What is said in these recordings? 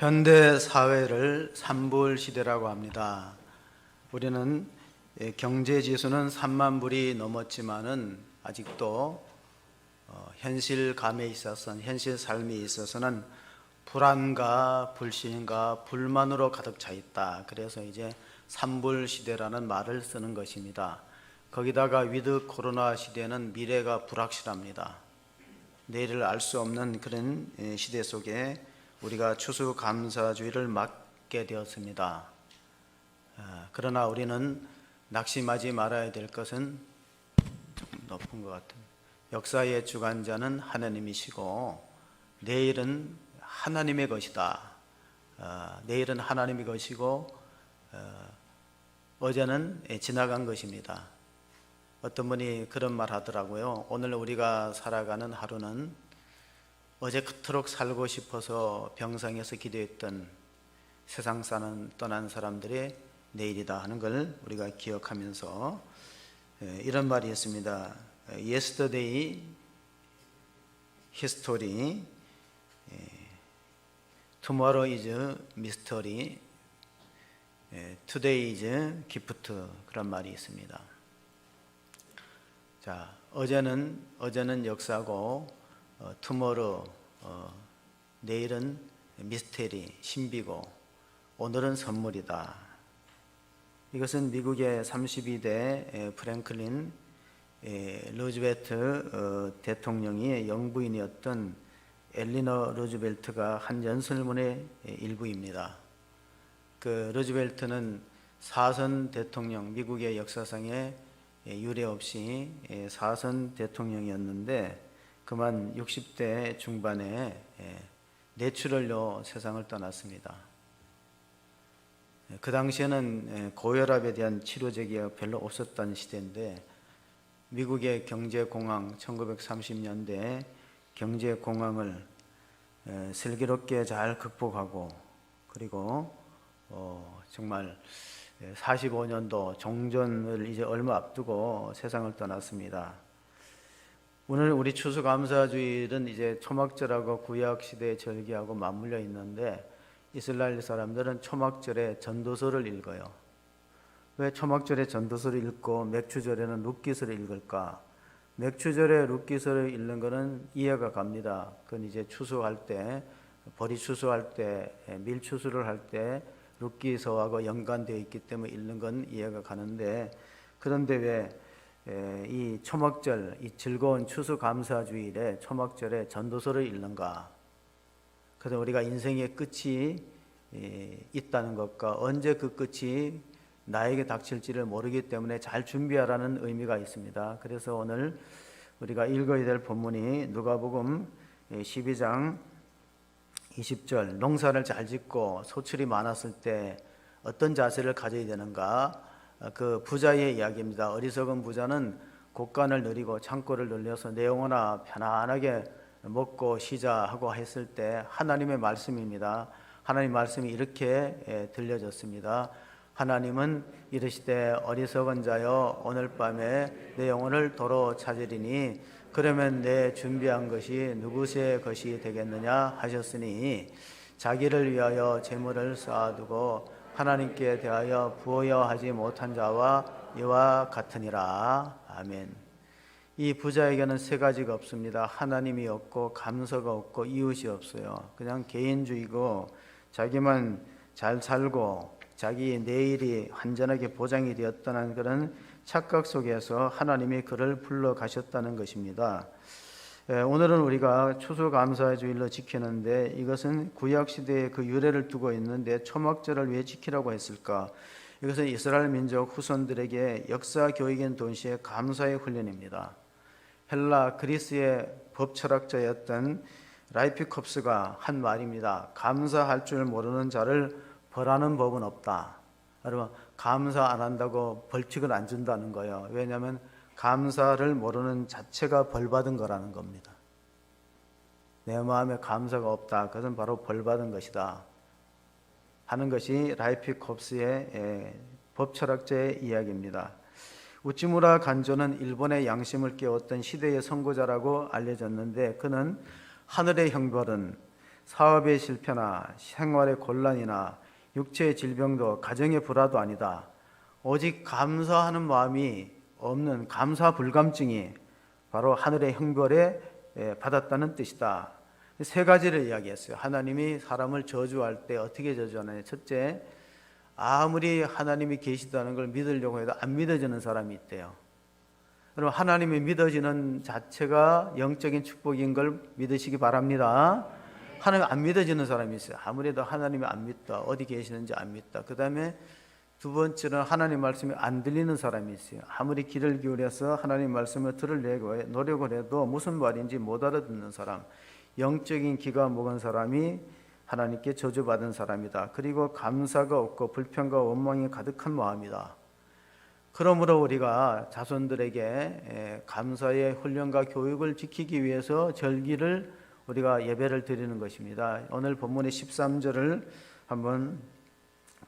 현대 사회를 산불 시대라고 합니다. 우리는 경제 지수는 3만 불이 넘었지만은 아직도 현실감에 있어서는, 현실 삶에 있어서는 불안과 불신과 불만으로 가득 차 있다. 그래서 이제 산불 시대라는 말을 쓰는 것입니다. 거기다가 위드 코로나 시대는 미래가 불확실합니다. 내일을 알 수 없는 그런 시대 속에 우리가 추수감사주의를 맞게 되었습니다. 그러나 우리는 낙심하지 말아야 될 것은 좀 높은 것 같은, 역사의 주관자는 하나님이시고 내일은 하나님의 것이다. 내일은 하나님의 것이고 어제는 지나간 것입니다. 어떤 분이 그런 말 하더라고요. 오늘 우리가 살아가는 하루는 어제 그토록 살고 싶어서 병상에서 기도했던 세상 떠난 사람들의 내일이다 하는 걸 우리가 기억하면서 이런 말이 있습니다. Yesterday history, tomorrow is mystery, today is gift. 그런 말이 있습니다. 자, 어제는 역사고 tomorrow, 내일은 미스테리, 신비고 오늘은 선물이다. 이것은 미국의 32대 프랭클린 루즈벨트 대통령이 영부인이었던 엘리너 루즈벨트가 한 연설문의 일부입니다. 그 루즈벨트는 4선 대통령, 미국의 역사상에 유례 없이 4선 대통령이었는데 그만 60대 중반에 뇌출혈로 세상을 떠났습니다. 그 당시에는 고혈압에 대한 치료제가 별로 없었던 시대인데 미국의 경제공황, 1930년대 경제공황을 슬기롭게 잘 극복하고 그리고 정말 45년도 종전을 이제 얼마 앞두고 세상을 떠났습니다. 오늘 우리 추수감사주일은 이제 초막절하고 구약시대의 절기하고 맞물려 있는데 이스라엘 사람들은 초막절에 전도서를 읽어요. 왜 초막절에 전도서를 읽고 맥추절에는 룻기서를 읽을까? 맥추절에 룻기서를 읽는 것은 이해가 갑니다. 그건 이제 추수할 때, 보리 추수할 때, 밀 추수를 할 때 룻기서하고 연관되어 있기 때문에 읽는 건 이해가 가는데 그런데 왜 이 초막절, 이 즐거운 추수감사주일에 초막절에 전도서를 읽는가? 그래서 우리가 인생의 끝이 있다는 것과 언제 그 끝이 나에게 닥칠지를 모르기 때문에 잘 준비하라는 의미가 있습니다. 그래서 오늘 우리가 읽어야 될 본문이 누가복음 12장 20절, 농사를 잘 짓고 소출이 많았을 때 어떤 자세를 가져야 되는가? 그 부자의 이야기입니다. 어리석은 부자는 곡간을 누리고 창고를 늘려서 내 영혼아 편안하게 먹고 쉬자 하고 했을 때 하나님의 말씀입니다. 하나님 말씀이 이렇게 들려졌습니다. 하나님은 이르시되 어리석은 자여 오늘 밤에 내 영혼을 도로 찾으리니 그러면 내 준비한 것이 누구의 것이 되겠느냐 하셨으니 자기를 위하여 재물을 쌓아두고 하나님께 대하여 부어야 하지 못한 자와 이와 같으니라. 아멘. 이 부자에게는 세 가지가 없습니다. 하나님이 없고 감사가 없고 이웃이 없어요. 그냥 개인주의고 자기만 잘 살고 자기 내일이 완전하게 보장이 되었다는 그런 착각 속에서 하나님이 그를 불러가셨다는 것입니다. 오늘은 우리가 추수감사주일로 지키는데 이것은 구약시대에 그 유래를 두고 있는데 초막절을 왜 지키라고 했을까? 이것은 이스라엘 민족 후손들에게 역사교육인 동시에 감사의 훈련입니다. 헬라 그리스의 법철학자였던 라이피콥스가 한 말입니다. 감사할 줄 모르는 자를 벌하는 법은 없다. 여러분, 감사 안 한다고 벌칙을 안 준다는 거예요. 왜냐하면 감사를 모르는 자체가 벌받은 거라는 겁니다. 내 마음에 감사가 없다. 그것은 바로 벌받은 것이다 하는 것이 라이피콥스의 법철학자의 이야기입니다. 우찌무라 간조는 일본의 양심을 깨웠던 시대의 선구자라고 알려졌는데 그는 하늘의 형벌은 사업의 실패나 생활의 곤란이나 육체의 질병도 가정의 불화도 아니다. 오직 감사하는 마음이 없는 감사 불감증이 바로 하늘의 형벌에 받았다는 뜻이다. 세 가지를 이야기했어요. 하나님이 사람을 저주할 때 어떻게 저주하느냐. 첫째, 아무리 하나님이 계시다는 걸 믿으려고 해도 안 믿어지는 사람이 있대요. 여러분, 하나님이 믿어지는 자체가 영적인 축복인 걸 믿으시기 바랍니다. 하나님 안 믿어지는 사람이 있어요. 아무래도 하나님이 안 믿다. 어디 계시는지 안 믿다. 그 다음에 두 번째는 하나님 말씀이 안 들리는 사람이 있어요. 아무리 귀를 기울여서 하나님 말씀을 들으려고 노력을 해도 무슨 말인지 못 알아듣는 사람. 영적인 귀가 먹은 사람이 하나님께 저주받은 사람이다. 그리고 감사가 없고 불평과 원망이 가득한 마음이다. 그러므로 우리가 자손들에게 감사의 훈련과 교육을 지키기 위해서 절기를 우리가 예배를 드리는 것입니다. 오늘 본문의 13절을 한번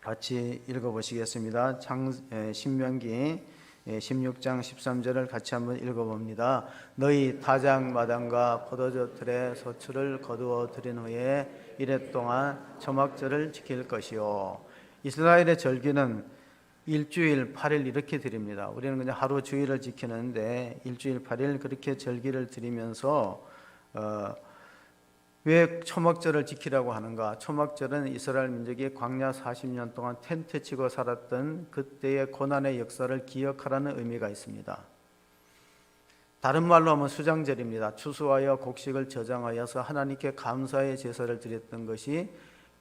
같이 읽어보시겠습니다. 신명기 16장 13절을 같이 한번 읽어봅니다. 너희 타작 마당과 포도주 틀에 소출을 거두어 드린 후에 이래 동안 초막절을 지킬 것이요. 이스라엘의 절기는 일주일 8일 이렇게 드립니다. 우리는 그냥 하루 주일을 지키는데 일주일 8일 그렇게 절기를 드리면서 왜 초막절을 지키라고 하는가? 초막절은 이스라엘 민족이 광야 40년 동안 텐트 치고 살았던 그때의 고난의 역사를 기억하라는 의미가 있습니다. 다른 말로 하면 수장절입니다. 추수하여 곡식을 저장하여서 하나님께 감사의 제사를 드렸던 것이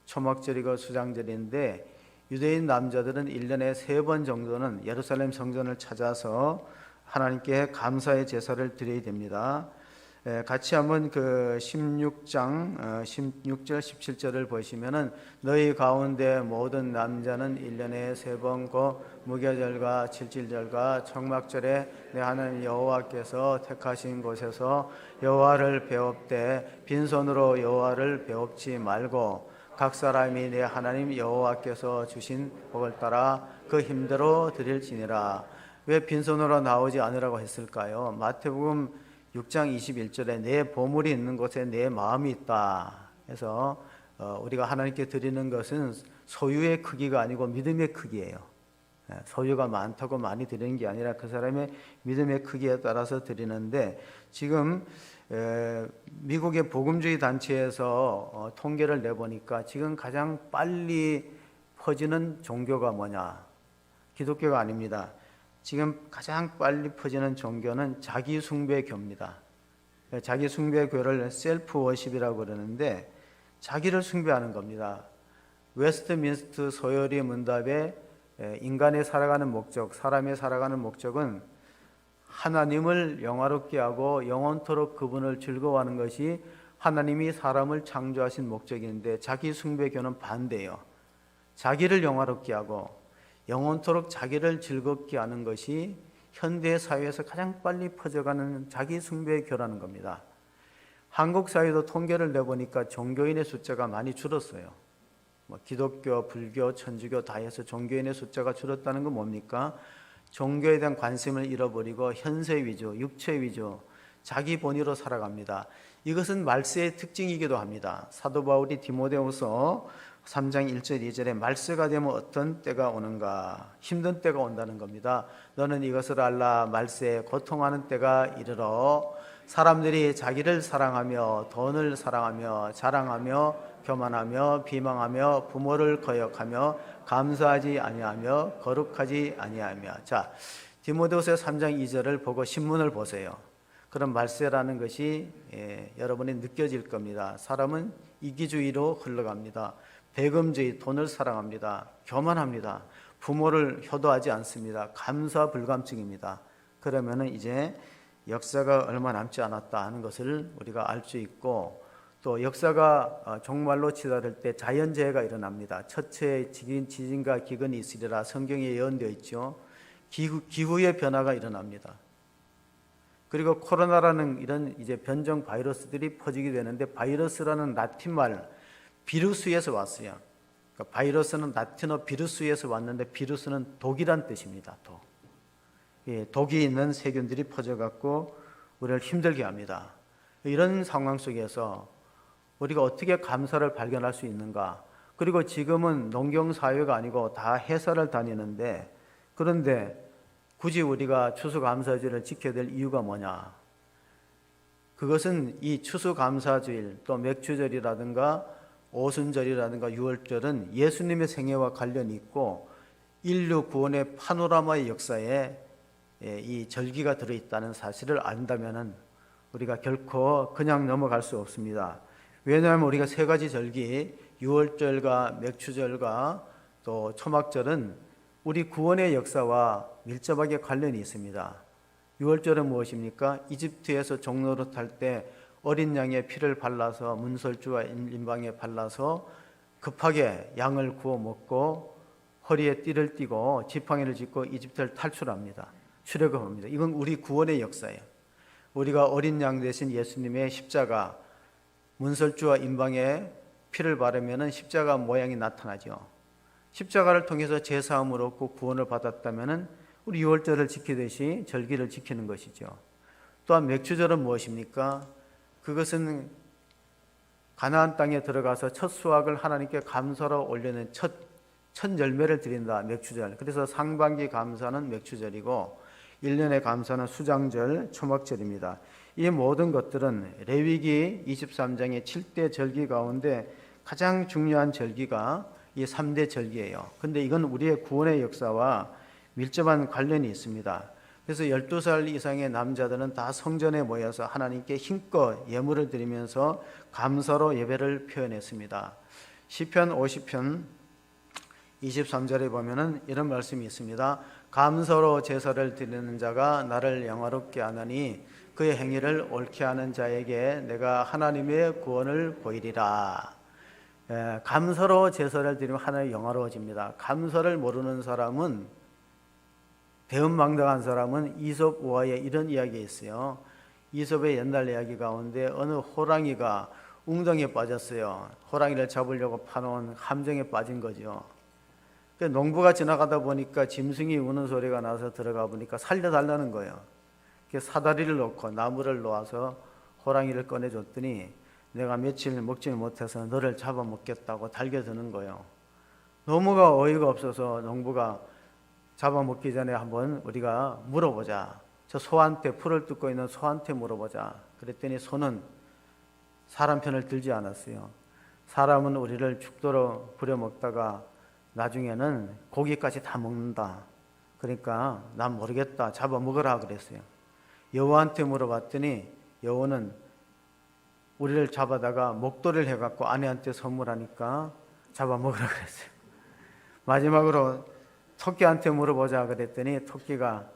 초막절이고 수장절인데, 유대인 남자들은 1년에 3번 정도는 예루살렘 성전을 찾아서 하나님께 감사의 제사를 드려야 됩니다. 같이 한번 그 16장 16절 17절을 보시면은 너희 가운데 모든 남자는 1년에 3번 고 무교절과 칠칠절과 청막절에 내 하나님 여호와께서 택하신 곳에서 여호와를 배웁되 빈손으로 여호와를 배웁지 말고 각 사람이 내 하나님 여호와께서 주신 복을 따라 그 힘대로 드릴지니라. 왜 빈손으로 나오지 않으라고 했을까요? 마태복음 6장 21절에 내 보물이 있는 곳에 내 마음이 있다. 그래서 우리가 하나님께 드리는 것은 소유의 크기가 아니고 믿음의 크기예요. 소유가 많다고 많이 드리는 게 아니라 그 사람의 믿음의 크기에 따라서 드리는데, 지금 미국의 복음주의 단체에서 통계를 내보니까 지금 가장 빨리 퍼지는 종교가 뭐냐? 기독교가 아닙니다. 지금 가장 빨리 퍼지는 종교는 자기숭배교입니다. 자기숭배교를 셀프 워십이라고 그러는데 자기를 숭배하는 겁니다. 웨스트민스터 소열의 문답에 인간의 살아가는 목적, 사람의 살아가는 목적은 하나님을 영화롭게 하고 영원토록 그분을 즐거워하는 것이 하나님이 사람을 창조하신 목적인데, 자기숭배교는 반대예요. 자기를 영화롭게 하고 영원토록 자기를 즐겁게 하는 것이 현대 사회에서 가장 빨리 퍼져가는 자기숭배교라는 겁니다. 한국 사회도 통계를 내보니까 종교인의 숫자가 많이 줄었어요. 기독교, 불교, 천주교 다 해서 종교인의 숫자가 줄었다는 건 뭡니까? 종교에 대한 관심을 잃어버리고 현세 위주, 육체 위주, 자기 본위로 살아갑니다. 이것은 말세의 특징이기도 합니다. 사도 바울이 디모데후서 3장 1절 2절에 말세가 되면 어떤 때가 오는가? 힘든 때가 온다는 겁니다. 너는 이것을 알라. 말세에 고통하는 때가 이르러 사람들이 자기를 사랑하며 돈을 사랑하며 자랑하며 교만하며 비방하며 부모를 거역하며 감사하지 아니하며 거룩하지 아니하며. 자, 디모데후서 3장 2절을 보고 신문을 보세요. 그런 말세라는 것이 여러분이 느껴질 겁니다. 사람은 이기주의로 흘러갑니다. 배금주의, 돈을 사랑합니다. 교만합니다. 부모를 효도하지 않습니다. 감사 불감증입니다. 그러면은 이제 역사가 얼마 남지 않았다 하는 것을 우리가 알 수 있고, 또 역사가 종말로 치달을 때 자연재해가 일어납니다. 첫째 지진과 기근이 있으리라 성경에 예언되어 있죠. 기후의 변화가 일어납니다. 그리고 코로나라는 이런 이제 변종 바이러스들이 퍼지게 되는데, 바이러스라는 라틴 말 비루스에서 왔어요. 그러니까 바이러스는 라틴어 비루스에서 왔는데 비루스는 독이란 뜻입니다. 독. 독이 있는 세균들이 퍼져갖고 우리를 힘들게 합니다. 이런 상황 속에서 우리가 어떻게 감사를 발견할 수 있는가? 그리고 지금은 농경사회가 아니고 다 회사를 다니는데, 그런데 굳이 우리가 추수감사주일을 지켜야 될 이유가 뭐냐? 그것은 이 추수감사주일, 또 맥주절이라든가 오순절이라든가 유월절은 예수님의 생애와 관련이 있고 인류 구원의 파노라마의 역사에 이 절기가 들어있다는 사실을 안다면 우리가 결코 그냥 넘어갈 수 없습니다. 왜냐하면 우리가 세 가지 절기, 유월절과 맥주절과 또 초막절은 우리 구원의 역사와 밀접하게 관련이 있습니다. 유월절은 무엇입니까? 이집트에서 종로로 탈 때 어린 양의 피를 발라서 문설주와 인방에 발라서 급하게 양을 구워 먹고 허리에 띠를 띠고 지팡이를 짚고 이집트를 탈출합니다. 출애굽합니다. 이건 우리 구원의 역사예요. 우리가 어린 양 대신 예수님의 십자가, 문설주와 인방에 피를 바르면 십자가 모양이 나타나죠. 십자가를 통해서 제사함을 얻고 구원을 받았다면 우리 유월절을 지키듯이 절기를 지키는 것이죠. 또한 맥주절은 무엇입니까? 그것은 가나안 땅에 들어가서 첫 수확을 하나님께 감사로 올려낸 첫 열매를 드린다, 맥주절. 그래서 상반기 감사는 맥주절이고 1년의 감사는 수장절, 초막절입니다. 이 모든 것들은 레위기 23장의 7대 절기 가운데 가장 중요한 절기가 이 3대 절기예요. 근데 이건 우리의 구원의 역사와 밀접한 관련이 있습니다. 그래서 12살 이상의 남자들은 다 성전에 모여서 하나님께 힘껏 예물을 드리면서 감사로 예배를 표현했습니다. 시편 50편 23절에 보면은 이런 말씀이 있습니다. 감사로 제사를 드리는 자가 나를 영화롭게 하나니 그의 행위를 옳게 하는 자에게 내가 하나님의 구원을 보이리라. 감사로 제사를 드리면 하나님 영화로워집니다. 감사를 모르는 사람은, 배은망덕한 사람은 이솝 우화에 이런 이야기가 있어요. 이솝의 옛날 이야기 가운데 어느 호랑이가 웅덩이에 빠졌어요. 호랑이를 잡으려고 파놓은 함정에 빠진 거죠. 농부가 지나가다 보니까 짐승이 우는 소리가 나서 들어가 보니까 살려달라는 거예요. 사다리를 놓고 나무를 놓아서 호랑이를 꺼내줬더니 내가 며칠 먹지를 못해서 너를 잡아먹겠다고 달겨드는 거예요. 너무가 어이가 없어서 농부가 잡아먹기 전에 한번 우리가 물어보자. 저 소한테, 풀을 뜯고 있는 소한테 물어보자. 그랬더니 소는 사람 편을 들지 않았어요. 사람은 우리를 죽도록 부려먹다가 나중에는 고기까지 다 먹는다. 그러니까 난 모르겠다. 잡아먹으라 그랬어요. 여호와한테 물어봤더니 여호와는 우리를 잡아다가 목도리를 해갖고 아내한테 선물하니까 잡아먹으라 그랬어요. 마지막으로 토끼한테 물어보자 그랬더니 토끼가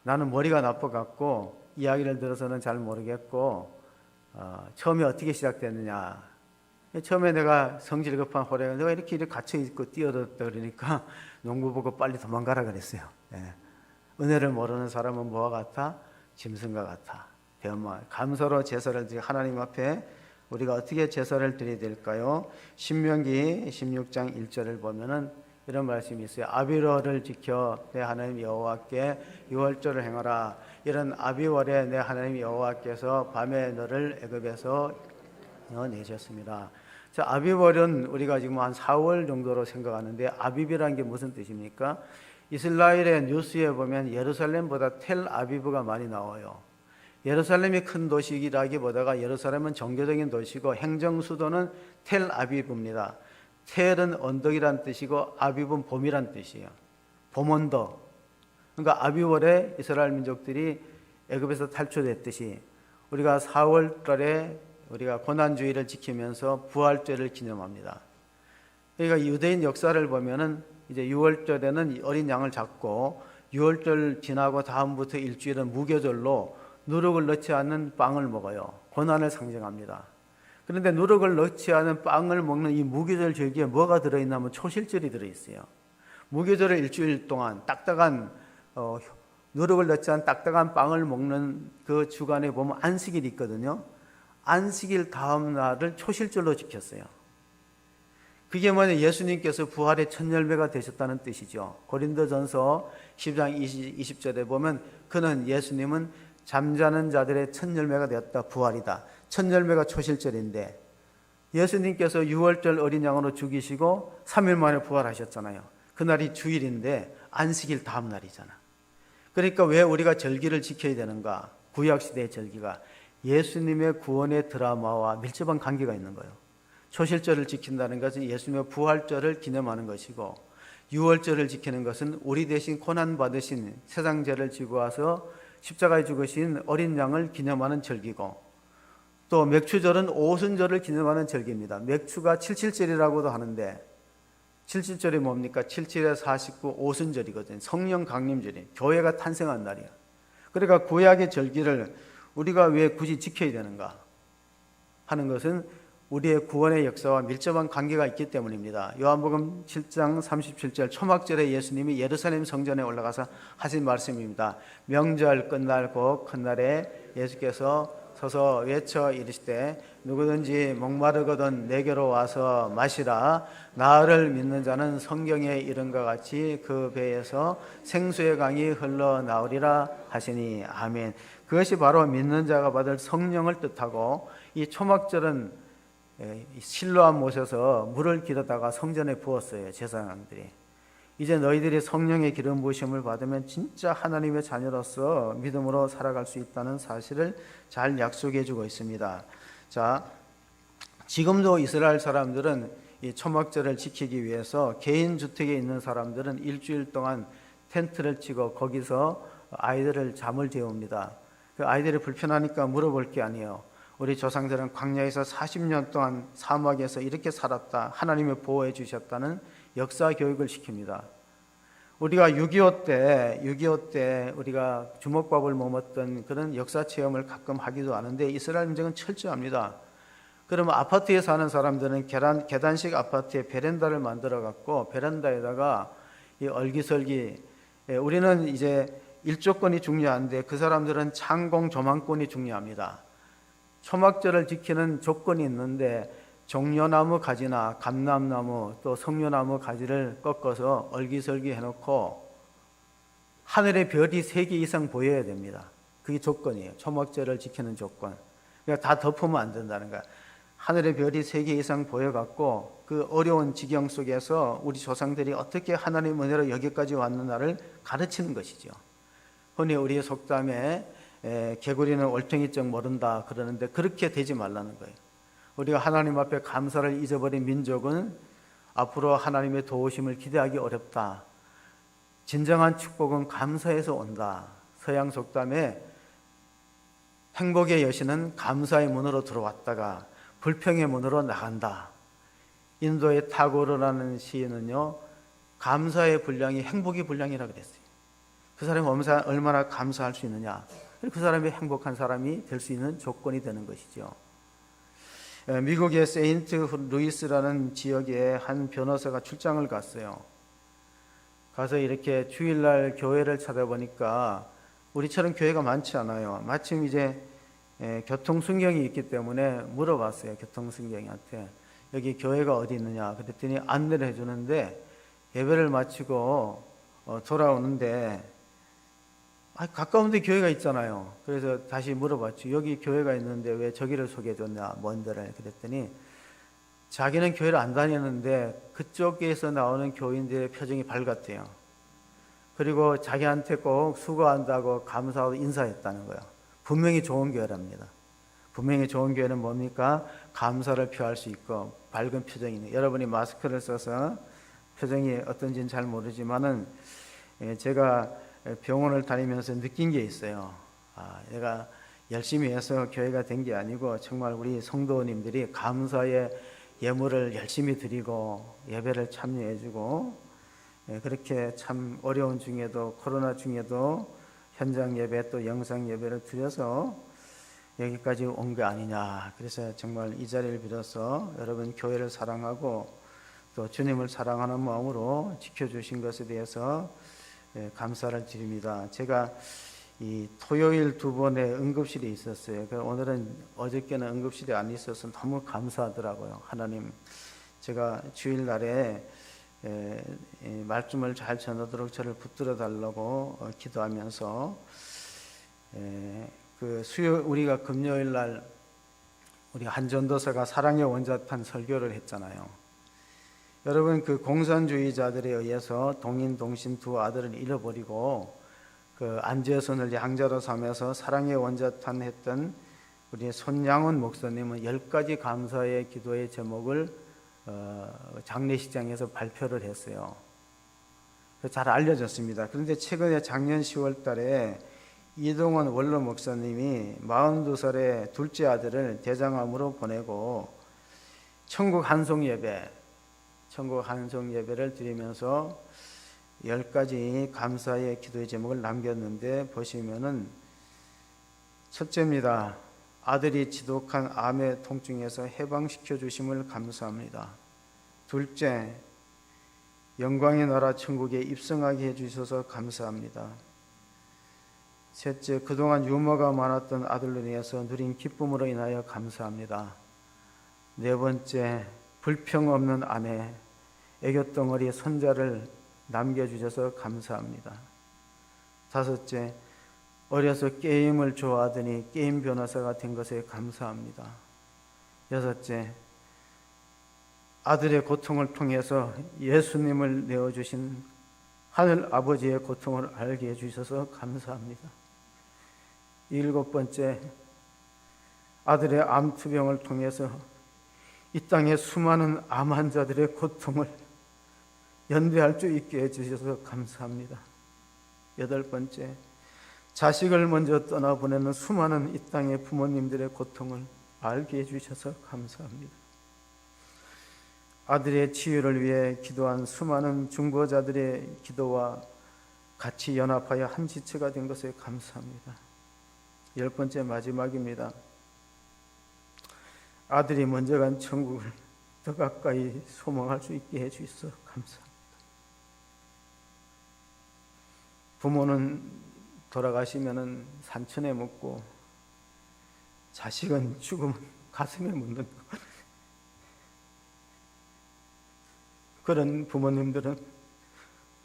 나는 머리가 나빠갖고 이야기를 들어서는 잘 모르겠고 처음에 어떻게 시작됐느냐. 처음에 내가 성질 급한 호랑이가 내가 이렇게 갇혀있고 뛰어들었다 그러니까 농부 보고 빨리 도망가라 그랬어요. 은혜를 모르는 사람은 뭐와 같아? 짐승과 같아. 감사로 제사를 드리 하나님 앞에 우리가 어떻게 제사를 드려야 될까요? 신명기 16장 1절을 보면은 이런 말씀이 있어요. 아비월을 지켜 내 하나님 여호와께 유월절을 행하라. 이런 아비월에 내 하나님 여호와께서 밤에 너를 애굽에서 내셨습니다. 자, 아비월은 우리가 지금 한 4월 정도로 생각하는데 아비비라는 게 무슨 뜻입니까? 이스라엘의 뉴스에 보면 예루살렘보다 텔아비브가 많이 나와요. 예루살렘이 큰 도시라기보다가 예루살렘은 종교적인 도시고 행정 수도는 텔아비브입니다. 텔은 언덕이란 뜻이고 아비브는 봄이란 뜻이에요. 봄 언덕. 그러니까 아비월에 이스라엘 민족들이 애굽에서 탈출했듯이 우리가 4월 달에 우리가 고난주의를 지키면서 부활절을 기념합니다. 그러니까 유대인 역사를 보면은 이제 6월절에는 어린 양을 잡고 6월절 지나고 다음부터 일주일은 무교절로 누룩을 넣지 않는 빵을 먹어요. 고난을 상징합니다. 그런데 누룩을 넣지 않은 빵을 먹는 이 무교절 절기에 뭐가 들어있냐면 초실절이 들어있어요. 무교절을 일주일 동안 딱딱한 누룩을 넣지 않은 딱딱한 빵을 먹는 그 주간에 보면 안식일이 있거든요. 안식일 다음 날을 초실절로 지켰어요. 그게 뭐냐, 예수님께서 부활의 첫 열매가 되셨다는 뜻이죠. 고린도전서 10장 20절에 보면 예수님은 잠자는 자들의 첫 열매가 되었다. 부활이다. 첫 열매가 초실절인데 예수님께서 유월절 어린 양으로 죽이시고 3일 만에 부활하셨잖아요. 그날이 주일인데 안식일 다음 날이잖아. 그러니까 왜 우리가 절기를 지켜야 되는가? 구약시대의 절기가 예수님의 구원의 드라마와 밀접한 관계가 있는 거예요. 초실절을 지킨다는 것은 예수님의 부활절을 기념하는 것이고, 유월절을 지키는 것은 우리 대신 고난받으신 세상 죄를 지고 와서 십자가에 죽으신 어린 양을 기념하는 절기고, 또 맥추절은 오순절을 기념하는 절기입니다. 맥추가 77절이라고도 하는데, 77절이 뭡니까? 77에 49 오순절이거든요. 성령 강림절이 교회가 탄생한 날이야. 그러니까 구약의 절기를 우리가 왜 굳이 지켜야 되는가 하는 것은 우리의 구원의 역사와 밀접한 관계가 있기 때문입니다. 요한복음 7장 37절 초막절에 예수님이 예루살렘 성전에 올라가서 하신 말씀입니다. 명절 끝날 곧 큰날에 예수께서 서서 외쳐 이르시되 누구든지 목마르거든 내게로 와서 마시라. 나를 믿는 자는 성경에 이른 것 같이 그 배에서 생수의 강이 흘러나오리라 하시니 아멘. 그것이 바로 믿는 자가 받을 성령을 뜻하고, 이 초막절은 실로암 모셔서 물을 기르다가 성전에 부었어요. 제사장들이. 이제 너희들이 성령의 기름 부으심을 받으면 진짜 하나님의 자녀로서 믿음으로 살아갈 수 있다는 사실을 잘 약속해 주고 있습니다. 자, 지금도 이스라엘 사람들은 이 초막절을 지키기 위해서 개인 주택에 있는 사람들은 일주일 동안 텐트를 치고 거기서 아이들을 잠을 재웁니다. 그 아이들이 불편하니까 물어볼 게 아니에요. 우리 조상들은 광야에서 40년 동안 사막에서 이렇게 살았다. 하나님이 보호해 주셨다는 역사 교육을 시킵니다. 우리가 6.25 때 우리가 주먹밥을 먹었던 그런 역사 체험을 가끔 하기도 하는데, 이스라엘 민족은 철저합니다. 그러면 아파트에 사는 사람들은 계단식 아파트에 베란다를 만들어 갖고 베란다에다가 이 얼기설기, 우리는 이제 일조권이 중요한데 그 사람들은 창공 조망권이 중요합니다. 초막절을 지키는 조건이 있는데, 종려나무 가지나 감람나무 또 석류나무 가지를 꺾어서 얼기설기 해놓고 하늘의 별이 3개 이상 보여야 됩니다. 그게 조건이에요. 초막절을 지키는 조건. 그러니까 다 덮으면 안 된다는 거야. 하늘의 별이 3개 이상 보여갖고 그 어려운 지경 속에서 우리 조상들이 어떻게 하나님 은혜로 여기까지 왔는가를 가르치는 것이죠. 흔히 우리의 속담에 개구리는 올챙이적 모른다 그러는데, 그렇게 되지 말라는 거예요. 우리가 하나님 앞에 감사를 잊어버린 민족은 앞으로 하나님의 도우심을 기대하기 어렵다. 진정한 축복은 감사에서 온다. 서양 속담에 행복의 여신은 감사의 문으로 들어왔다가 불평의 문으로 나간다. 인도의 타고르라는 시인은요, 감사의 분량이 행복의 분량이라고 그랬어요. 그 사람이 얼마나 감사할 수 있느냐, 그 사람이 행복한 사람이 될 수 있는 조건이 되는 것이죠. 미국의 세인트 루이스라는 지역에 한 변호사가 출장을 갔어요. 가서 이렇게 주일날 교회를 찾아보니까 우리처럼 교회가 많지 않아요. 마침 이제 교통순경이 있기 때문에 물어봤어요. 교통순경이한테 여기 교회가 어디 있느냐 그랬더니 안내를 해주는데, 예배를 마치고 돌아오는데 가까운 데 교회가 있잖아요. 그래서 다시 물어봤죠. 여기 교회가 있는데 왜 저기를 소개해줬냐, 먼 데를. 그랬더니 자기는 교회를 안 다니는데 그쪽에서 나오는 교인들의 표정이 밝았대요. 그리고 자기한테 꼭 수고한다고 감사하고 인사했다는 거예요. 분명히 좋은 교회랍니다. 분명히 좋은 교회는 뭡니까? 감사를 표할 수 있고 밝은 표정이네. 여러분이 마스크를 써서 표정이 어떤지는 잘 모르지만은 제가 병원을 다니면서 느낀 게 있어요. 내가 열심히 해서 교회가 된 게 아니고 정말 우리 성도님들이 감사의 예물을 열심히 드리고 예배를 참여해주고, 그렇게 참 어려운 중에도, 코로나 중에도 현장 예배 또 영상 예배를 드려서 여기까지 온 게 아니냐. 그래서 정말 이 자리를 빌어서 여러분 교회를 사랑하고 또 주님을 사랑하는 마음으로 지켜주신 것에 대해서 감사를 드립니다. 제가 이 토요일 2번의 응급실에 있었어요. 오늘은 어저께는 응급실에 안 있어서 너무 감사하더라고요. 하나님, 제가 주일날에 말씀을 잘 전하도록 저를 붙들어 달라고 기도하면서, 우리가 금요일날 우리 한전도사가 사랑의 원자탄 설교를 했잖아요. 여러분, 그 공산주의자들에 의해서 동인 동신 두 아들을 잃어버리고 그 안재선을 양자로 삼아서 사랑의 원자탄 했던 우리 손양원 목사님은 10가지 감사의 기도의 제목을 장례식장에서 발표를 했어요. 잘 알려졌습니다. 그런데 최근에 작년 10월 달에 이동원 원로 목사님이 42살의 둘째 아들을 대장암으로 보내고 천국 한송 예배를 드리면서 10가지 감사의 기도의 제목을 남겼는데 보시면은 첫째입니다. 아들이 지독한 암의 통증에서 해방시켜 주심을 감사합니다. 둘째, 영광의 나라 천국에 입성하게 해주셔서 감사합니다. 셋째, 그동안 유머가 많았던 아들로 인해서 누린 기쁨으로 인하여 감사합니다. 네 번째, 불평 없는 아내, 애교덩어리 손자를 남겨주셔서 감사합니다. 다섯째, 어려서 게임을 좋아하더니 게임 변호사가 된 것에 감사합니다. 여섯째, 아들의 고통을 통해서 예수님을 내어주신 하늘 아버지의 고통을 알게 해주셔서 감사합니다. 일곱 번째, 아들의 암투병을 통해서 이 땅의 수많은 암 환자들의 고통을 연대할 수 있게 해주셔서 감사합니다. 여덟 번째, 자식을 먼저 떠나보내는 수많은 이 땅의 부모님들의 고통을 알게 해주셔서 감사합니다. 아들의 치유를 위해 기도한 수많은 중보자들의 기도와 같이 연합하여 한 지체가 된 것에 감사합니다. 열 번째, 마지막입니다. 아들이 먼저 간 천국을 더 가까이 소망할 수 있게 해주셔서 감사합니다. 부모는 돌아가시면은 산천에 묻고 자식은 죽으면 가슴에 묻는 그런 부모님들은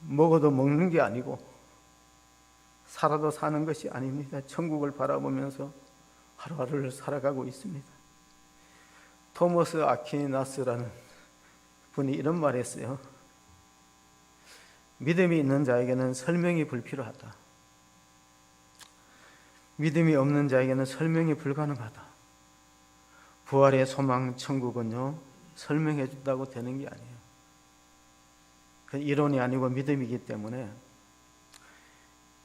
먹어도 먹는 게 아니고 살아도 사는 것이 아닙니다. 천국을 바라보면서 하루하루를 살아가고 있습니다. 토머스 아퀴나스라는 분이 이런 말을 했어요. 믿음이 있는 자에게는 설명이 불필요하다. 믿음이 없는 자에게는 설명이 불가능하다. 부활의 소망 천국은요, 설명해 준다고 되는 게 아니에요. 그 이론이 아니고 믿음이기 때문에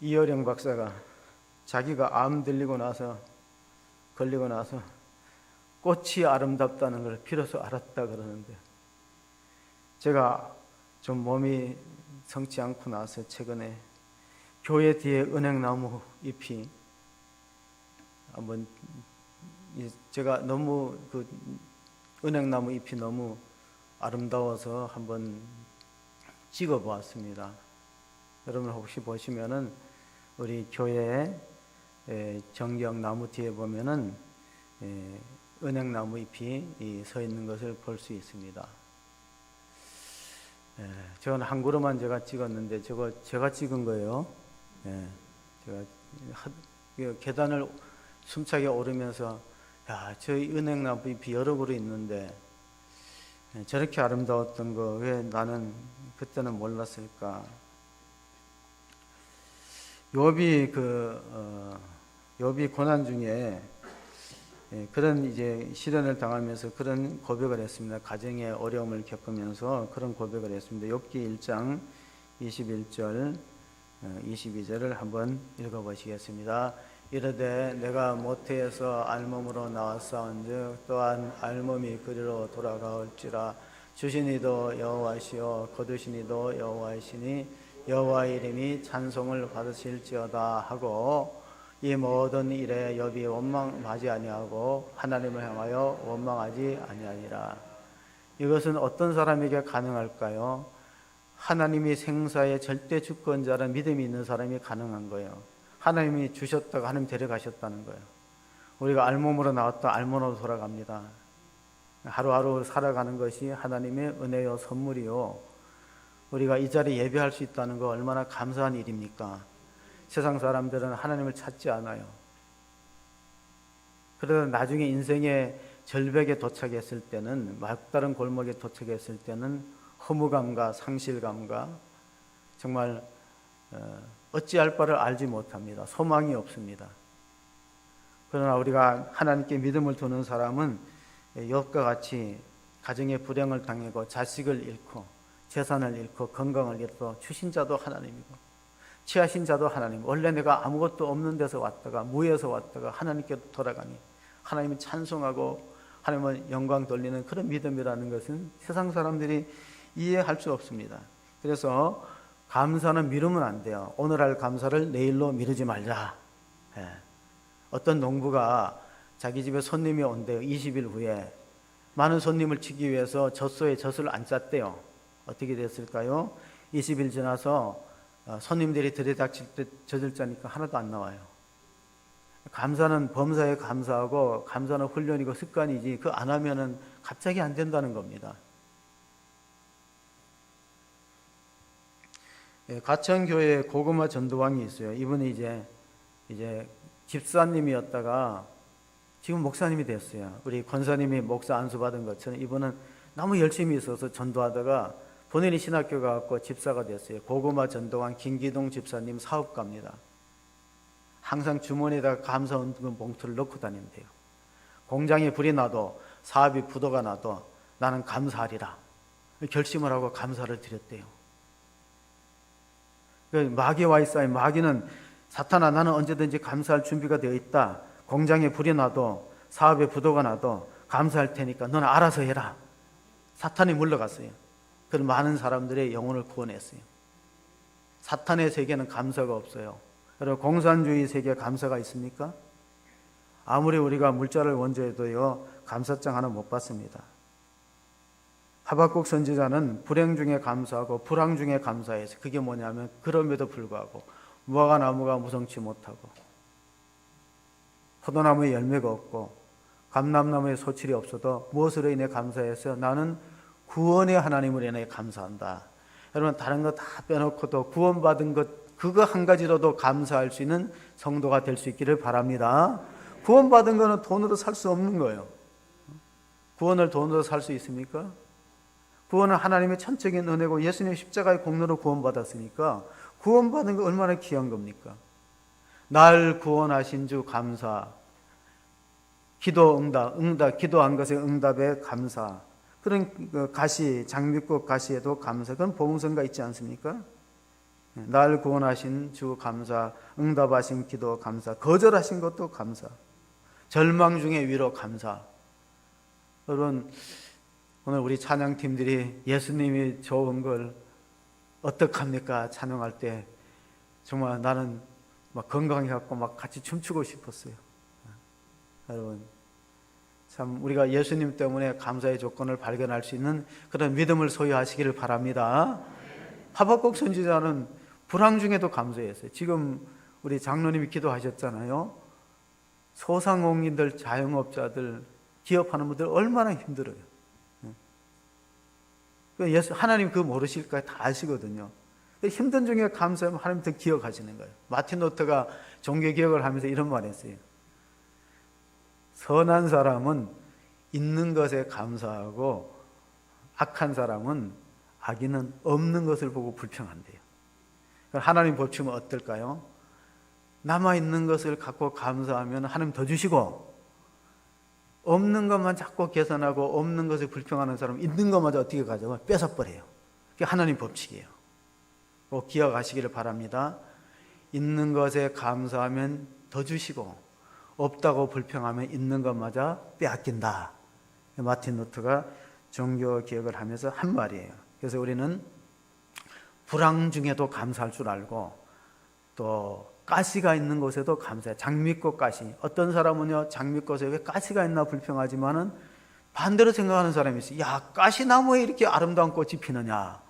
이어령 박사가 자기가 암 걸리고 나서 꽃이 아름답다는 걸 비로소 알았다 그러는데, 제가 좀 몸이 성치 않고 나서 최근에 교회 뒤에 은행나무 잎이 한번, 제가 너무 그 은행나무 잎이 너무 아름다워서 한번 찍어 보았습니다. 여러분 혹시 보시면은 우리 교회 정경 나무 뒤에 보면은 은행나무 잎이 서 있는 것을 볼 수 있습니다. 저건 한 그루만 제가 찍었는데 저거 제가 찍은 거예요. 제가 계단을 숨차게 오르면서 저희 은행나무 잎이 여러 그루 있는데 저렇게 아름다웠던 거 왜 나는 그때는 몰랐을까? 욥이 욥이 고난 중에 그런 이제 시련을 당하면서 그런 고백을 했습니다. 가정의 어려움을 겪으면서 그런 고백을 했습니다. 욥기 1장 21절 22절을 한번 읽어보시겠습니다. 이르되 내가 모태에서 알몸으로 나왔사온즉 또한 알몸이 그리로 돌아가올지라. 주신 이도 여호와시요 거두신 이도 여호와이시니 여호와의 이름이 찬송을 받으실지어다 하고, 이 모든 일에 욥이 원망하지 아니하고 하나님을 향하여 원망하지 아니하니라. 이것은 어떤 사람에게 가능할까요? 하나님이 생사의 절대 주권자라는 믿음이 있는 사람이 가능한 거예요. 하나님이 주셨다가 하나님 데려가셨다는 거예요. 우리가 알몸으로 나왔다 알몸으로 돌아갑니다. 하루하루 살아가는 것이 하나님의 은혜요 선물이요, 우리가 이 자리에 예배할 수 있다는 거 얼마나 감사한 일입니까? 세상 사람들은 하나님을 찾지 않아요. 그러다 나중에 인생의 절벽에 도착했을 때는, 막다른 골목에 도착했을 때는 허무감과 상실감과 정말 어찌할 바를 알지 못합니다. 소망이 없습니다. 그러나 우리가 하나님께 믿음을 두는 사람은 욥과 같이 가정의 불행을 당하고 자식을 잃고 재산을 잃고 건강을 잃고 주신 자도 하나님이고 취하신 자도 하나님. 원래 내가 아무것도 없는 데서 왔다가 무에서 왔다가 하나님께 돌아가니 하나님을 찬송하고 하나님을 영광 돌리는 그런 믿음이라는 것은 세상 사람들이 이해할 수 없습니다. 그래서 감사는 미루면 안 돼요. 오늘 할 감사를 내일로 미루지 말자. 어떤 농부가 자기 집에 손님이 온대요. 20일 후에 많은 손님을 치기 위해서 젖소에 젖을 안 짰대요. 어떻게 됐을까요? 20일 지나서 손님들이 들이닥칠 때 젖을 짜니까 하나도 안 나와요. 감사는 범사에 감사하고 감사는 훈련이고 습관이지 그 안 하면은 갑자기 안 된다는 겁니다. 가천교회에 고구마 전도왕이 있어요. 이분이 이제 집사님이었다가 지금 목사님이 됐어요. 우리 권사님이 목사 안수 받은 것처럼 이분은 너무 열심히 있어서 전도하다가 본인이 신학교 가고 집사가 됐어요. 고구마 전도왕 김기동 집사님 사업가입니다. 항상 주머니에다가 감사헌금 봉투를 넣고 다닌대요. 공장에 불이 나도 사업이 부도가 나도 나는 감사하리라 결심을 하고 감사를 드렸대요. 마귀와 있어요. 마귀는 사탄아 나는 언제든지 감사할 준비가 되어 있다. 공장에 불이 나도 사업에 부도가 나도 감사할 테니까 너는 알아서 해라. 사탄이 물러갔어요. 그런 많은 사람들의 영혼을 구원했어요. 사탄의 세계는 감사가 없어요. 여러분 공산주의 세계에 감사가 있습니까? 아무리 우리가 물자를 원조해도요 감사장 하나 못 받습니다. 하박국 선지자는 불행 중에 감사하고 불황 중에 감사해서 그게 뭐냐면 그럼에도 불구하고 무화과나무가 무성치 못하고 포도나무에 열매가 없고 감람나무에 소출이 없어도 무엇으로 인해 감사해서 나는 구원의 하나님을 인해 감사한다. 여러분 다른 거 다 빼놓고도 구원받은 것 그거 한 가지로도 감사할 수 있는 성도가 될 수 있기를 바랍니다. 구원받은 거는 돈으로 살 수 없는 거예요. 구원을 돈으로 살 수 있습니까? 구원은 하나님의 천적인 은혜고 예수님의 십자가의 공로로 구원받았으니까 구원받은 거 얼마나 귀한 겁니까? 날 구원하신 주 감사, 기도 응답, 기도한 것의 응답에 감사. 그런 가시, 장미꽃 가시에도 감사. 그건 복음성가 있지 않습니까? 날 구원하신 주 감사, 응답하신 기도 감사, 거절하신 것도 감사, 절망 중에 위로 감사. 여러분 오늘 우리 찬양팀들이 예수님이 좋은 걸 어떡합니까? 찬양할 때 정말 나는 막 건강해갖고 막 같이 춤추고 싶었어요. 여러분 참 우리가 예수님 때문에 감사의 조건을 발견할 수 있는 그런 믿음을 소유하시기를 바랍니다. 하박국 선지자는 불황 중에도 감사했어요. 지금 우리 장로님이 기도하셨잖아요. 소상공인들, 자영업자들, 기업하는 분들 얼마나 힘들어요. 하나님 그거 모르실까요? 다 아시거든요. 힘든 중에 감사하면 하나님 더 기억하시는 거예요. 마틴 루터가 종교개혁을 하면서 이런 말 했어요. 선한 사람은 있는 것에 감사하고 악한 사람은 악인은 없는 것을 보고 불평한대요. 하나님 법칙은 어떨까요? 남아있는 것을 갖고 감사하면 하나님 더 주시고 없는 것만 자꾸 계산하고 없는 것을 불평하는 사람은 있는 것마저 어떻게 가져가? 뺏어버려요. 그게 하나님 법칙이에요. 꼭 기억하시기를 바랍니다. 있는 것에 감사하면 더 주시고 없다고 불평하면 있는 것마저 빼앗긴다. 마틴 루터가 종교 개혁을 하면서 한 말이에요. 그래서 우리는 불황 중에도 감사할 줄 알고 또 가시가 있는 곳에도 감사해. 장미꽃 가시. 어떤 사람은요 장미꽃에 왜 가시가 있나 불평하지만은 반대로 생각하는 사람이 있어요. 야 가시나무에 이렇게 아름다운 꽃이 피느냐.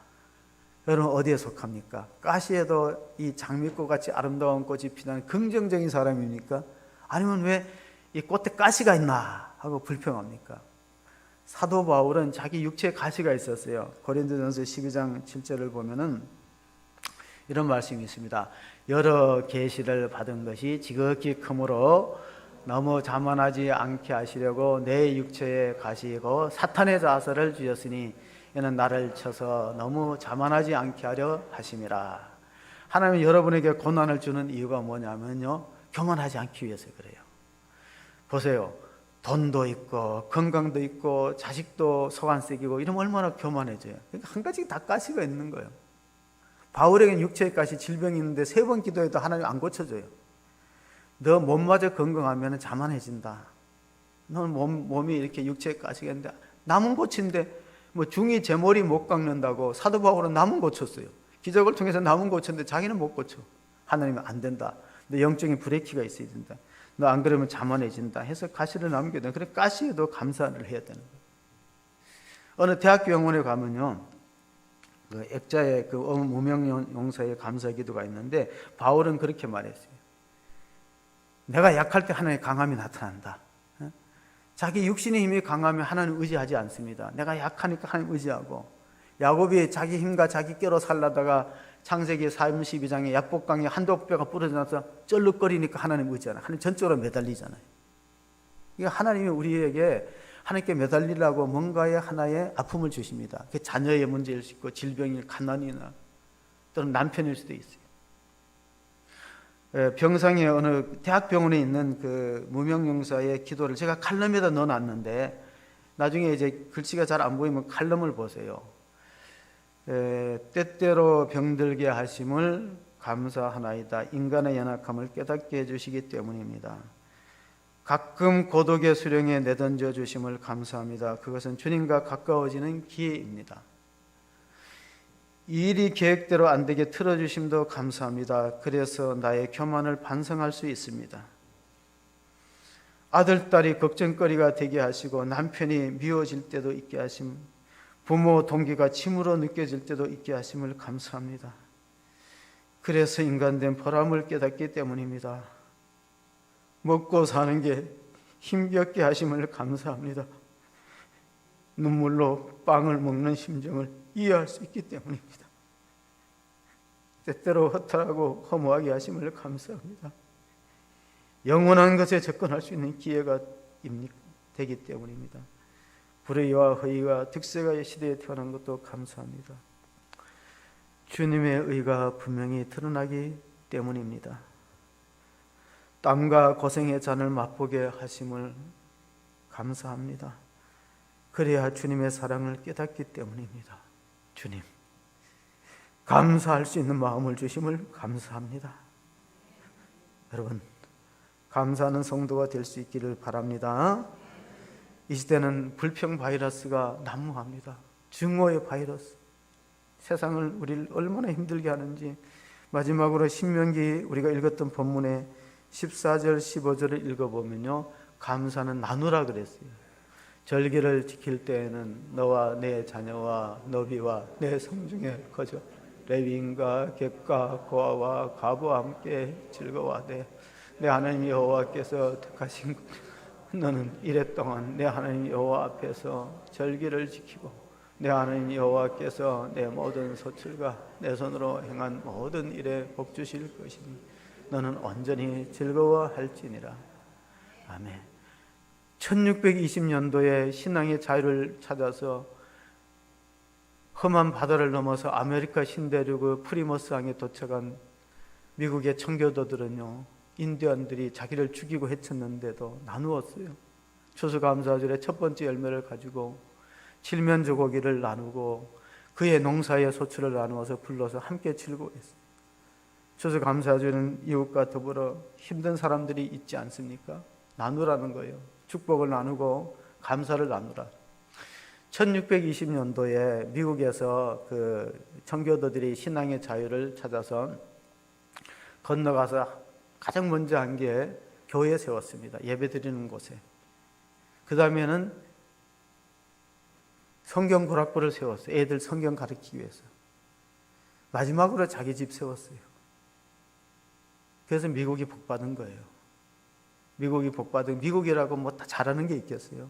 여러분 어디에 속합니까? 가시에도 이 장미꽃 같이 아름다운 꽃이 피는 긍정적인 사람입니까? 아니면 왜 이 꽃에 가시가 있나 하고 불평합니까? 사도 바울은 자기 육체에 가시가 있었어요. 고린도전서 12장 7절을 보면은 이런 말씀이 있습니다. 여러 계시를 받은 것이 지극히 크므로 너무 자만하지 않게 하시려고 내 육체에 가시고 사탄의 자서를 주셨으니 이는 나를 쳐서 너무 자만하지 않게 하려 하심이라. 하나님은 여러분에게 고난을 주는 이유가 뭐냐면요, 교만하지 않기 위해서 그래요. 보세요. 돈도 있고 건강도 있고 자식도 소환색이고 이러면 얼마나 교만해져요. 그러니까 한 가지 다 가시가 있는 거예요. 바울에게는 육체의 가시, 질병이 있는데 3번 기도해도 하나님 안 고쳐줘요. 너 몸마저 건강하면 자만해진다. 너는 몸이 이렇게 육체의 가시가 있는데 남은 고친데 뭐 중이 제 머리 못 깎는다고 사도 바울은 남은 고쳤어요. 기적을 통해서 남은 고쳤는데 자기는 못 고쳐. 하나님은 안 된다. 너 영적인 브레이크가 있어야 된다. 너 안 그러면 자만해진다 해서 가시를 남겨야 돼. 그래 가시에도 감사를 해야 되는 거예요. 어느 대학 병원에 가면요, 그 액자에 그 무명 용사의 감사 기도가 있는데 바울은 그렇게 말했어요. 내가 약할 때 하나님의 강함이 나타난다. 자기 육신의 힘이 강하면 하나님 의지하지 않습니다. 내가 약하니까 하나님 의지하고, 야곱이 자기 힘과 자기 꾀로 살라다가 창세기 32장에 약복강에 한독뼈가 부러져나서 쩔룩거리니까 하나님 의지하잖아요. 하나님 전적으로 매달리잖아요. 그러니까 하나님이 우리에게 하나님께 매달리려고 뭔가의 하나의 아픔을 주십니다. 그게 자녀의 문제일 수 있고 질병일, 가난이나 또는 남편일 수도 있어요. 병상에 어느 대학병원에 있는 그 무명용사의 기도를 제가 칼럼에다 넣어놨는데 나중에 이제 글씨가 잘 안 보이면 칼럼을 보세요. 때때로 병들게 하심을 감사하나이다. 인간의 연약함을 깨닫게 해주시기 때문입니다. 가끔 고독의 수령에 내던져 주심을 감사합니다. 그것은 주님과 가까워지는 기회입니다. 이 일이 계획대로 안 되게 틀어주심도 감사합니다. 그래서 나의 교만을 반성할 수 있습니다. 아들, 딸이 걱정거리가 되게 하시고 남편이 미워질 때도 있게 하심, 부모, 동기가 짐으로 느껴질 때도 있게 하심을 감사합니다. 그래서 인간된 보람을 깨닫기 때문입니다. 먹고 사는 게 힘겹게 하심을 감사합니다. 눈물로 빵을 먹는 심정을 이해할 수 있기 때문입니다. 때때로 허탈하고 허무하게 하심을 감사합니다. 영원한 것에 접근할 수 있는 기회가 되기 때문입니다. 불의와 허위가 득세가 시대에 태어난 것도 감사합니다. 주님의 의가 분명히 드러나기 때문입니다. 땀과 고생의 잔을 맛보게 하심을 감사합니다. 그래야 주님의 사랑을 깨닫기 때문입니다. 주님, 감사할 수 있는 마음을 주심을 감사합니다. 여러분, 감사하는 성도가 될 수 있기를 바랍니다. 이 시대는 불평 바이러스가 난무합니다. 증오의 바이러스, 세상을 우리를 얼마나 힘들게 하는지. 마지막으로 신명기 우리가 읽었던 본문의 14절 15절을 읽어보면요, 감사는 나누라 그랬어요. 절기를 지킬 때에는 너와 내 자녀와 너비와 내 성중에 거저 레위인과 객과 고아와 과부와 함께 즐거워하되 내 하나님 여호와께서 택하신 너는 이래 동안 내 하나님 여호와 앞에서 절기를 지키고 내 하나님 여호와께서 내 모든 소출과 내 손으로 행한 모든 일에 복 주실 것이니 너는 온전히 즐거워할지니라. 아멘. 1620년도에 신앙의 자유를 찾아서 험한 바다를 넘어서 아메리카 신대륙의 프리머스 항에 도착한 미국의 청교도들은요, 인디언들이 자기를 죽이고 해쳤는데도 나누었어요. 추수감사절의 첫 번째 열매를 가지고 칠면조 고기를 나누고 그의 농사의 소출을 나누어서 불러서 함께 즐거워했어요. 추수감사절은 이웃과 더불어 힘든 사람들이 있지 않습니까? 나누라는 거예요. 축복을 나누고 감사를 나누라. 1620년도에 미국에서 그 청교도들이 신앙의 자유를 찾아서 건너가서 가장 먼저 한 게 교회 세웠습니다. 예배 드리는 곳에. 그 다음에는 성경 구락부를 세웠어요. 애들 성경 가르치기 위해서. 마지막으로 자기 집 세웠어요. 그래서 미국이 복받은 거예요. 미국이 복받은, 미국이라고 뭐 다 잘하는 게 있겠어요?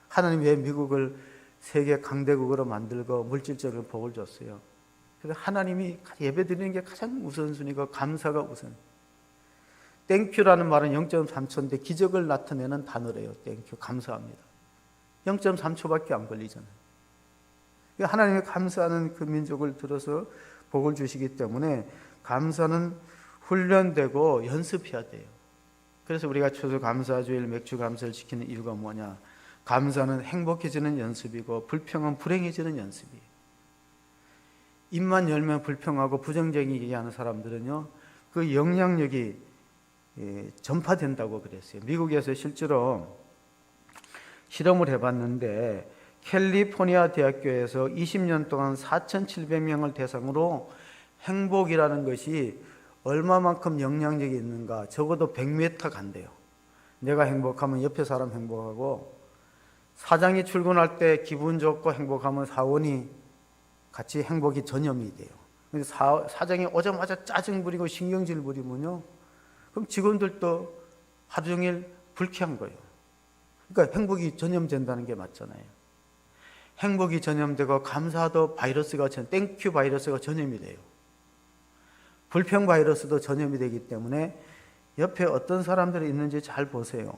하나님 왜 미국을 세계 강대국으로 만들고 물질적으로 복을 줬어요? 그래서 하나님이 예배 드리는 게 가장 우선순위고 감사가 우선. 땡큐라는 말은 0.3초인데 기적을 나타내는 단어래요. 땡큐, 감사합니다. 0.3초밖에 안 걸리잖아요. 하나님의 감사하는 그 민족을 들어서 복을 주시기 때문에 감사는 훈련되고 연습해야 돼요. 그래서 우리가 추수감사주일 맥주감사를 지키는 이유가 뭐냐? 감사는 행복해지는 연습이고 불평은 불행해지는 연습이에요. 입만 열면 불평하고 부정적인 얘기하는 사람들은요, 그 영향력이 전파된다고 그랬어요. 미국에서 실제로 실험을 해봤는데 캘리포니아 대학교에서 20년 동안 4,700명을 대상으로 행복이라는 것이 얼마만큼 영향력이 있는가, 적어도 100m 간대요. 내가 행복하면 옆에 사람 행복하고, 사장이 출근할 때 기분 좋고 행복하면 사원이 같이 행복이 전염이 돼요. 사장이 오자마자 짜증 부리고 신경질 부리면요, 그럼 직원들도 하루 종일 불쾌한 거예요. 그러니까 행복이 전염된다는 게 맞잖아요. 행복이 전염되고 감사도 바이러스가 땡큐 바이러스가 전염이 돼요. 불평 바이러스도 전염이 되기 때문에 옆에 어떤 사람들이 있는지 잘 보세요.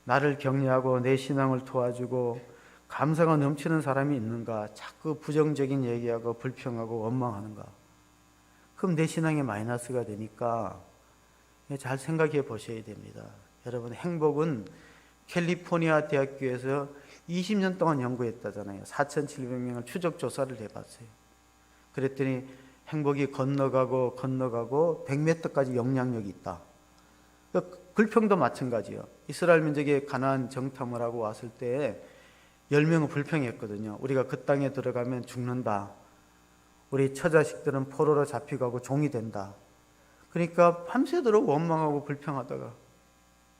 나를 격려하고 내 신앙을 도와주고 감사가 넘치는 사람이 있는가? 자꾸 부정적인 얘기하고 불평하고 원망하는가? 그럼 내 신앙에 마이너스가 되니까 잘 생각해 보셔야 됩니다. 여러분, 행복은 캘리포니아 대학교에서 20년 동안 연구했다잖아요. 4,700명을 추적 조사를 해봤어요. 그랬더니 행복이 건너가고 100m까지 영향력이 있다. 불평도 마찬가지예요. 이스라엘 민족이 가나안 정탐을 하고 왔을 때 10명은 불평했거든요. 우리가 그 땅에 들어가면 죽는다. 우리 처자식들은 포로로 잡혀가고 종이 된다. 그러니까 밤새도록 원망하고 불평하다가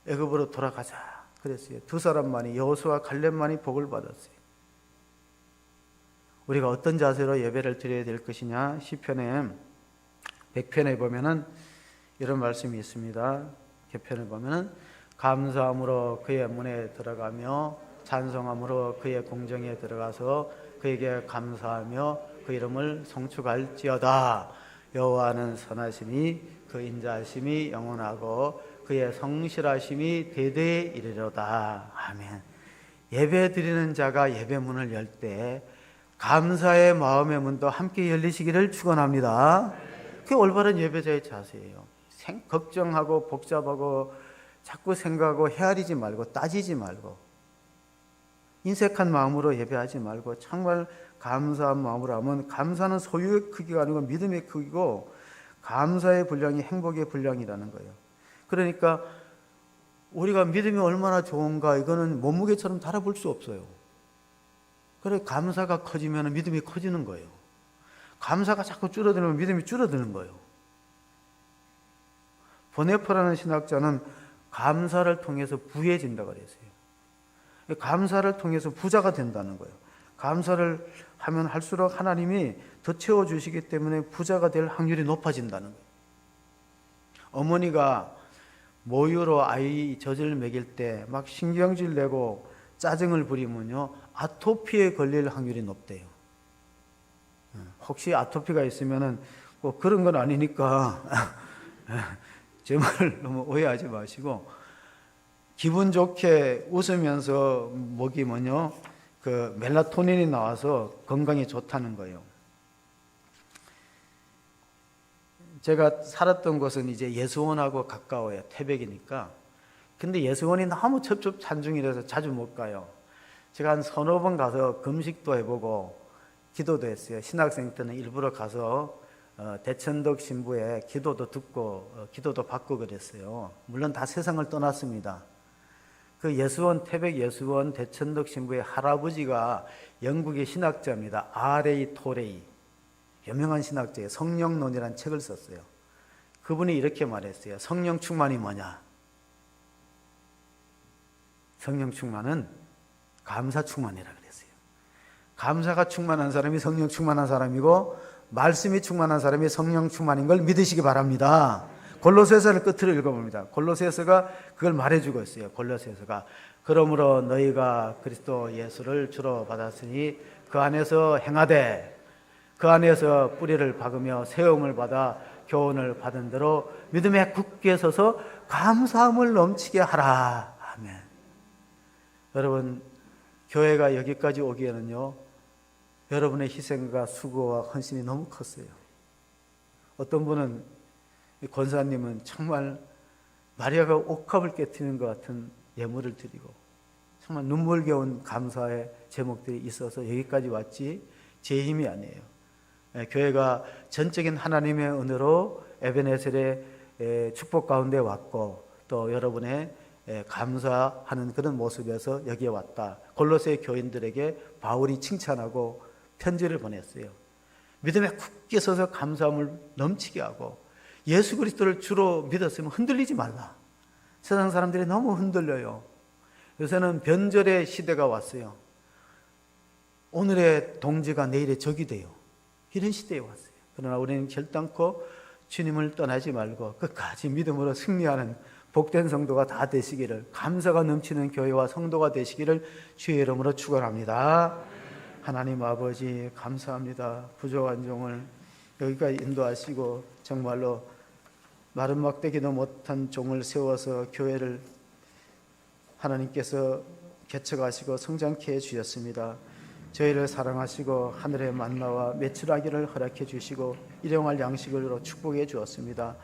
애굽으로 돌아가자 그랬어요. 두 사람만이, 여호수아와 갈렙만이 복을 받았어요. 우리가 어떤 자세로 예배를 드려야 될 것이냐? 시편에 100편에 보면은 이런 말씀이 있습니다. 개편을 보면은 감사함으로 그의 문에 들어가며 찬송함으로 그의 궁정에 들어가서 그에게 감사하며 그 이름을 송축할지어다. 여호와는 선하심이 그 인자하심이 영원하고 그의 성실하심이 대대에 이르리로다. 아멘. 예배 드리는 자가 예배 문을 열 때 감사의 마음의 문도 함께 열리시기를 축원합니다. 그게 올바른 예배자의 자세예요. 걱정하고 복잡하고 자꾸 생각하고 헤아리지 말고 따지지 말고 인색한 마음으로 예배하지 말고 정말 감사한 마음으로 하면, 감사는 소유의 크기가 아니고 믿음의 크기고 감사의 분량이 행복의 분량이라는 거예요. 그러니까 우리가 믿음이 얼마나 좋은가 이거는 몸무게처럼 달아볼 수 없어요. 그래, 감사가 커지면 믿음이 커지는 거예요. 감사가 자꾸 줄어들면 믿음이 줄어드는 거예요. 보네퍼라는 신학자는 감사를 통해서 부해진다고 그랬어요. 감사를 통해서 부자가 된다는 거예요. 감사를 하면 할수록 하나님이 더 채워주시기 때문에 부자가 될 확률이 높아진다는 거예요. 어머니가 모유로 아이 젖을 먹일 때 막 신경질 내고 짜증을 부리면요, 아토피에 걸릴 확률이 높대요. 혹시 아토피가 있으면은 꼭 그런 건 아니니까 제 말을 너무 오해하지 마시고, 기분 좋게 웃으면서 먹이면요, 그 멜라토닌이 나와서 건강에 좋다는 거예요. 제가 살았던 곳은 이제 예수원하고 가까워요. 태백이니까. 근데 예수원이 너무 첩첩산중이라서 자주 못 가요. 제가 한 서너 번 가서 금식도 해보고 기도도 했어요. 신학생 때는 일부러 가서 대천덕 신부의 기도도 듣고 기도도 받고 그랬어요. 물론 다 세상을 떠났습니다. 그 예수원, 태백 예수원 대천덕 신부의 할아버지가 영국의 신학자입니다. R.A. 토레이. 유명한 신학자예요. 성령론이라는 책을 썼어요. 그분이 이렇게 말했어요. 성령 충만이 뭐냐? 성령 충만은 감사 충만이라 그랬어요. 감사가 충만한 사람이 성령 충만한 사람이고, 말씀이 충만한 사람이 성령 충만인 걸 믿으시기 바랍니다. 골로새서를 끝으로 읽어봅니다. 골로새서가 그걸 말해주고 있어요. 골로새서가 그러므로 너희가 그리스도 예수를 주로 받았으니 그 안에서 행하되 그 안에서 뿌리를 박으며 세움을 받아 교훈을 받은 대로 믿음에 굳게 서서 감사함을 넘치게 하라. 아멘. 여러분, 교회가 여기까지 오기에는요, 여러분의 희생과 수고와 헌신이 너무 컸어요. 어떤 분은, 권사님은 정말 마리아가 옥합을 깨트리는 것 같은 예물을 드리고 정말 눈물겨운 감사의 제목들이 있어서 여기까지 왔지 제 힘이 아니에요. 교회가 전적인 하나님의 은혜로 에베네셀의 축복 가운데 왔고 또 여러분의 감사하는 그런 모습에서 여기에 왔다. 골로새 교인들에게 바울이 칭찬하고 편지를 보냈어요. 믿음에 굳게 서서 감사함을 넘치게 하고 예수 그리스도를 주로 믿었으면 흔들리지 말라. 세상 사람들이 너무 흔들려요. 요새는 변절의 시대가 왔어요. 오늘의 동지가 내일의 적이 돼요. 이런 시대에 왔어요. 그러나 우리는 결단코 주님을 떠나지 말고 끝까지 믿음으로 승리하는 복된 성도가 다 되시기를, 감사가 넘치는 교회와 성도가 되시기를 주의 이름으로 축원합니다. 하나님 아버지 감사합니다. 부족한 종을 여기까지 인도하시고 정말로 마른 막대기도 못한 종을 세워서 교회를 하나님께서 개척하시고 성장케 해주셨습니다. 저희를 사랑하시고 하늘의 만나와 매출하기를 허락해 주시고 일용할 양식으로 축복해 주었습니다.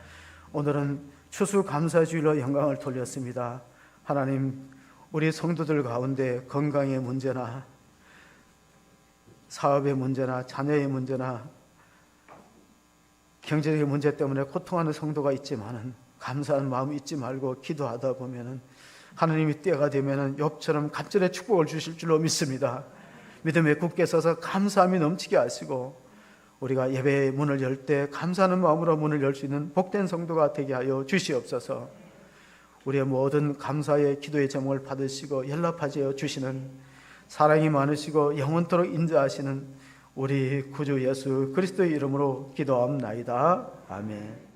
오늘은 추수감사주일로 영광을 돌렸습니다. 하나님, 우리 성도들 가운데 건강의 문제나 사업의 문제나 자녀의 문제나 경제적인 문제 때문에 고통하는 성도가 있지만은 감사하는 마음이 잊지 말고 기도하다 보면은 하나님이 때가 되면은 욥처럼 갑절의 축복을 주실 줄로 믿습니다. 믿음에 굳게 서서 감사함이 넘치게 하시고 우리가 예배의 문을 열 때 감사하는 마음으로 문을 열 수 있는 복된 성도가 되게 하여 주시옵소서. 우리의 모든 감사의 기도의 제목을 받으시고 연락하여 주시는 사랑이 많으시고 영원토록 인자하시는 우리 구주 예수 그리스도의 이름으로 기도합나이다. 아멘.